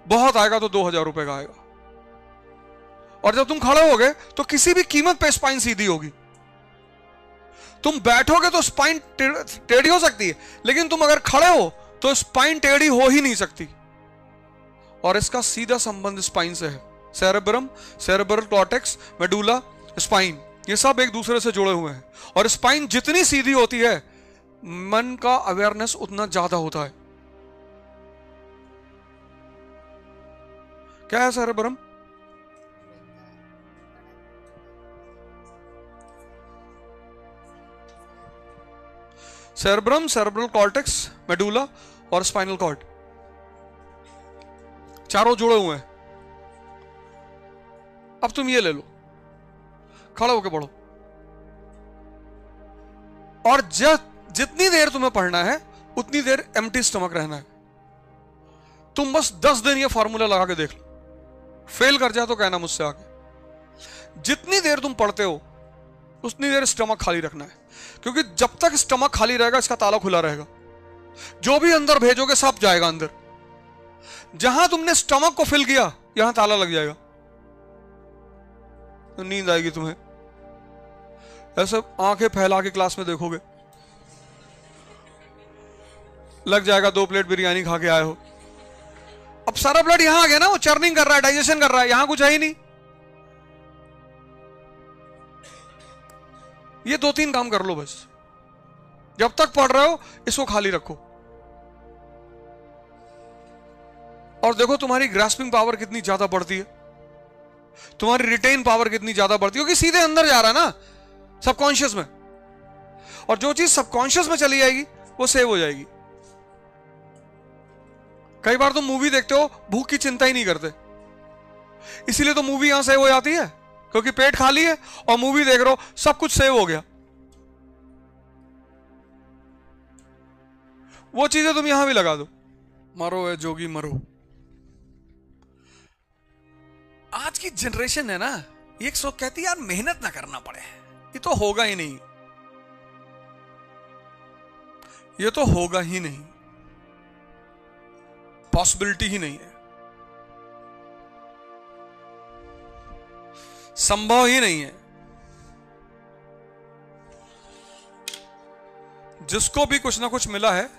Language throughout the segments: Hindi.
बहुत आएगा तो 2000 रुपए का आएगा। और जब तुम खड़े होगे तो किसी भी कीमत पे स्पाइन सीधी होगी। तुम बैठोगे तो स्पाइन टेढ़ी हो सकती है, लेकिन तुम अगर खड़े हो तो स्पाइन टेढ़ी हो ही नहीं सकती। और इसका सीधा संबंध स्पाइन से है। Cerebrum, cerebral cortex, medulla, spine, ये सब एक दूसरे से जुड़े हुए हैं। और स्पाइन जितनी सीधी होती है, मन का अवेयरनेस उतना ज्यादा होता है। क्या है cerebrum? Cerebrum, cerebral cortex, medulla और स्पाइनल कॉर्ड, चारों जुड़े हुए हैं। अब तुम ये ले लो, खड़े होके पढ़ो। और जितनी देर तुम्हें पढ़ना है उतनी देर एम्प्टी स्टमक रहना है। तुम बस 10 दिन ये फार्मूला लगा के देख लो, फेल कर जाए तो कहना मुझसे आगे। जितनी देर तुम पढ़ते हो उतनी देर स्टमक खाली रखना है, क्योंकि जब तक स्टमक खाली रहेगा इसका ताला खुला रहेगा। जो भी अंदर भेजोगे सब जाएगा अंदर। जहां तुमने स्टमक को फिल किया यहां ताला लग जाएगा, तो नींद आएगी तुम्हें। ऐसे आंखें फैला के क्लास में देखोगे, लग जाएगा 2 प्लेट बिरयानी खा के आए हो। अब सारा ब्लड यहां आ गया ना, वो चर्निंग कर रहा है, डाइजेशन कर रहा है, यहां कुछ है ही नहीं। ये 2-3 काम कर लो बस। जब तक पढ़ रहे हो इसको खाली रखो, और देखो तुम्हारी ग्रास्पिंग पावर कितनी ज्यादा बढ़ती है, तुम्हारी रिटेन पावर कितनी ज्यादा बढ़ती है, क्योंकि सीधे अंदर जा रहा है ना सबकॉन्शियस में। और जो चीज सबकॉन्शियस में चली जाएगी वो सेव हो जाएगी। कई बार तुम मूवी देखते हो, भूख की चिंता ही नहीं करते, इसीलिए तो मूवी यहां सेव हो जाती है, क्योंकि पेट खाली है और मूवी देख रहे हो, सब कुछ सेव हो गया। वो चीजें तुम यहां भी लगा दो। मरो है जोगी मरो। आज की जनरेशन है ना, ये एक सोच कहती है यार मेहनत ना करना पड़े, ये तो होगा ही नहीं, ये तो होगा ही नहीं, पॉसिबिलिटी ही नहीं है, संभव ही नहीं है। जिसको भी कुछ ना कुछ मिला है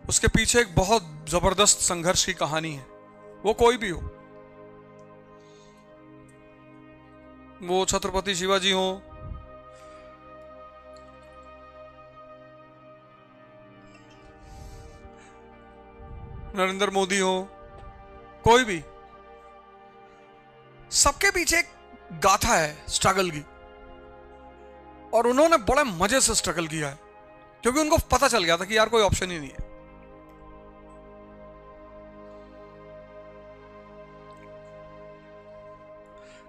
उसके पीछे एक बहुत जबरदस्त संघर्ष की कहानी है, वो कोई भी हो। वो छत्रपति शिवाजी हो, नरेंद्र मोदी हो, कोई भी, सबके पीछे एक गाथा है स्ट्रगल की। और उन्होंने बड़े मजे से स्ट्रगल किया है, क्योंकि उनको पता चल गया था कि यार कोई ऑप्शन ही नहीं है।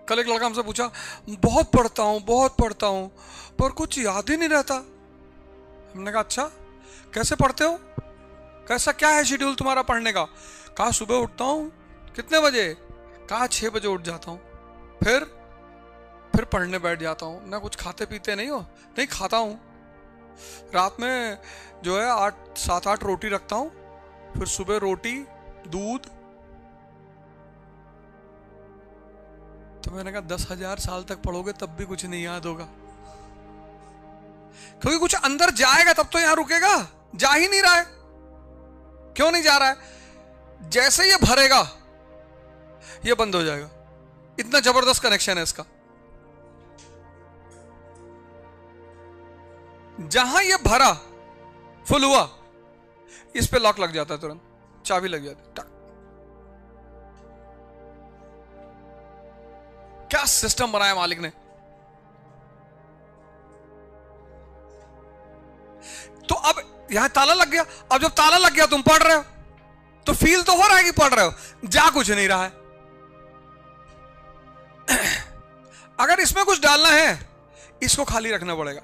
कल एक लड़का हमसे पूछा, बहुत पढ़ता हूं पर कुछ याद ही नहीं रहता। हमने कहा अच्छा, कैसे पढ़ते हो, कैसा क्या है शेड्यूल तुम्हारा पढ़ने का? कहा सुबह उठता हूं, कितने बजे? कहा 6 बजे उठ जाता हूं, फिर पढ़ने बैठ जाता हूं। ना कुछ खाते पीते नहीं हो? नहीं खाता हूं। रात में जो है 7-8 रोटी रखता हूं, फिर सुबह रोटी दूध। तो मैंने कहा 10,000 साल तक पढ़ोगे तब भी कुछ नहीं याद होगा, क्योंकि कुछ अंदर जाएगा तब तो यहां रुकेगा। जा ही नहीं रहा है। क्यों नहीं जा रहा है? जैसे ये भरेगा ये बंद हो जाएगा। इतना जबरदस्त कनेक्शन है इसका। जहां ये भरा, फुल हुआ, इस पे लॉक लग जाता है, तुरंत चाबी लग जाती है। क्या सिस्टम बनाया मालिक ने। तो अब यहां ताला लग गया। अब जब ताला लग गया, तुम पढ़ रहे हो तो फील तो हो रहा है कि पढ़ रहे हो, जा कुछ नहीं रहा है। अगर इसमें कुछ डालना है, इसको खाली रखना पड़ेगा,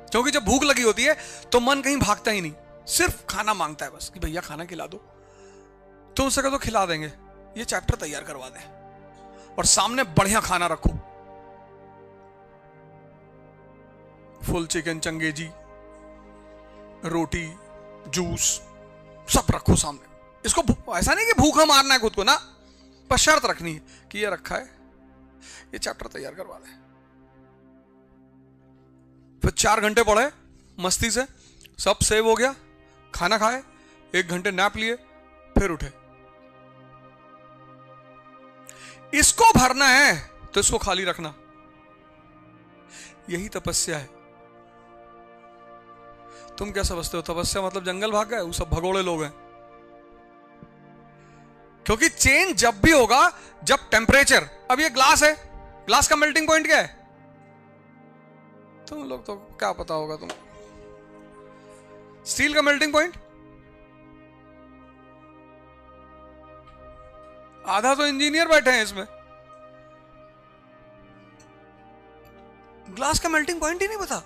क्योंकि जब भूख लगी होती है तो मन कहीं भागता ही नहीं, सिर्फ खाना मांगता है बस कि भैया खाना खिला दो। तुम सके तो खिला देंगे, ये चैप्टर तैयार करवा दें और सामने बढ़िया खाना रखो, फुल चिकन, चंगेजी, रोटी, जूस, सब रखो सामने। इसको ऐसा नहीं कि भूखा मारना है खुद को ना, पर शर्त रखनी है कि ये रखा है, ये चैप्टर तैयार करवा दे। फिर 4 घंटे पढ़े मस्ती से, सब सेव हो गया, खाना खाए, 1 घंटे नैप लिए, फिर उठे। इसको भरना है तो इसको खाली रखना, यही तपस्या है। तुम क्या समझते हो तपस्या मतलब जंगल भाग गए, वो सब भगोड़े लोग हैं। क्योंकि चेंज जब भी होगा जब टेम्परेचर, अब ये ग्लास है, ग्लास का मेल्टिंग पॉइंट क्या है? तुम लोग तो क्या पता होगा तुम, स्टील का मेल्टिंग पॉइंट आधा तो इंजीनियर बैठे हैं इसमें, ग्लास का मेल्टिंग पॉइंट ही नहीं पता।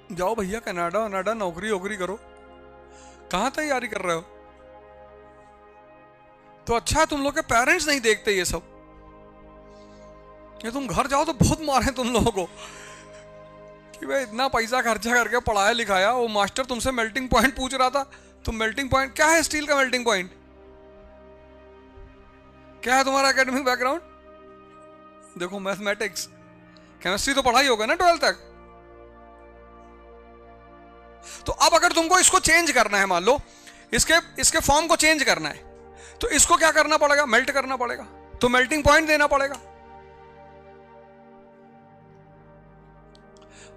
जाओ भैया कनाडा नौकरी वोकरी करो, कहां तैयारी कर रहे हो? तो अच्छा है तुम लोग के पेरेंट्स नहीं देखते ये सब, ये तुम घर जाओ तो बहुत मारे तुम लोगों को कि भाई इतना पैसा खर्चा करके पढ़ाया लिखाया, वो मास्टर तुमसे मेल्टिंग पॉइंट पूछ रहा था, तुम मेल्टिंग पॉइंट क्या है? स्टील का मेल्टिंग पॉइंट क्या है? तुम्हारा एकेडमिक बैकग्राउंड देखो, मैथमेटिक्स केमिस्ट्री तो पढ़ाई होगा ना 12th तक। तो अब अगर तुमको इसको चेंज करना है, मान लो इसके फॉर्म को चेंज करना है, तो इसको क्या करना पड़ेगा? मेल्ट करना पड़ेगा, तो मेल्टिंग पॉइंट देना पड़ेगा।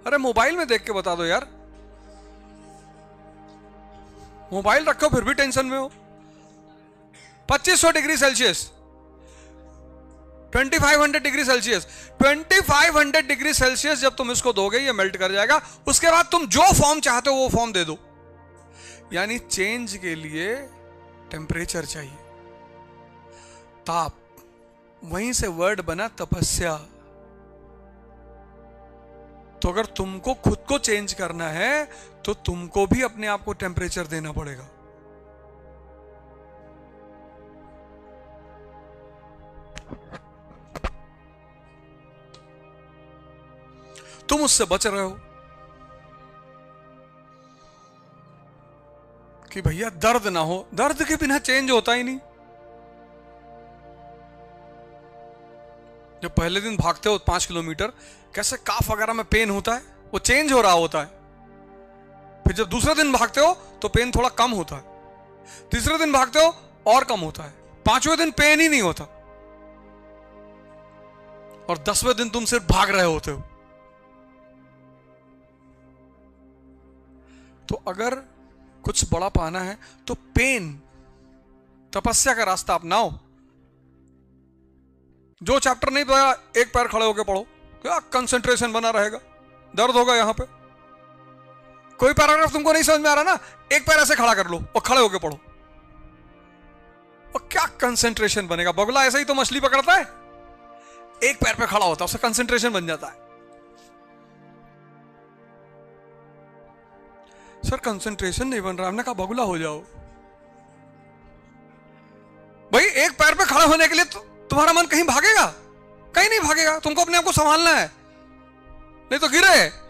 अरे मोबाइल में देख के बता दो यार, मोबाइल रखो फिर भी टेंशन में हो। 2500 degree Celsius, 2500 degree Celsius, 2500 degree Celsius जब तुम इसको दोगे ये मेल्ट कर जाएगा। उसके बाद तुम जो फॉर्म चाहते हो वो फॉर्म दे दो। यानी चेंज के लिए टेम्परेचर चाहिए, ताप, वहीं से वर्ड बना तपस्या। तो अगर तुमको खुद को चेंज करना है तो तुमको भी अपने आप को टेम्परेचर देना पड़ेगा। तुम उससे बच रहे हो कि भैया दर्द ना हो, दर्द के बिना चेंज होता ही नहीं। जब पहले दिन भागते हो 5 किलोमीटर, कैसे काफ वगैरह में पेन होता है, वो चेंज हो रहा होता है। फिर जब दूसरे दिन भागते हो तो पेन थोड़ा कम होता है, तीसरे दिन भागते हो और कम होता है, 5वें दिन पेन ही नहीं होता, और 10वें दिन तुम सिर्फ भाग रहे होते हो। तो अगर कुछ बड़ा पाना है तो पेन, तपस्या का रास्ता अपनाओ। जो चैप्टर नहीं पढ़ा, एक पैर खड़े होकर पढ़ो, क्या कंसंट्रेशन बना रहेगा। दर्द होगा यहां पे, कोई पैराग्राफ तुमको नहीं समझ में आ रहा ना, एक पैर ऐसे खड़ा कर लो और खड़े होकर पढ़ो, और क्या कंसंट्रेशन बनेगा। बगुला ऐसे ही तो मछली पकड़ता है, एक पैर पे खड़ा होता है, उससे कंसंट्रेशन बन जाता है। सर कंसंट्रेशन नहीं बन रहा, हमने कहा बगुला हो जाओ। भाई एक पैर पे खड़ा होने के लिए तुम्हारा मन कहीं भागेगा? कहीं नहीं भागेगा, तुमको अपने आप को संभालना है, नहीं तो गिरे।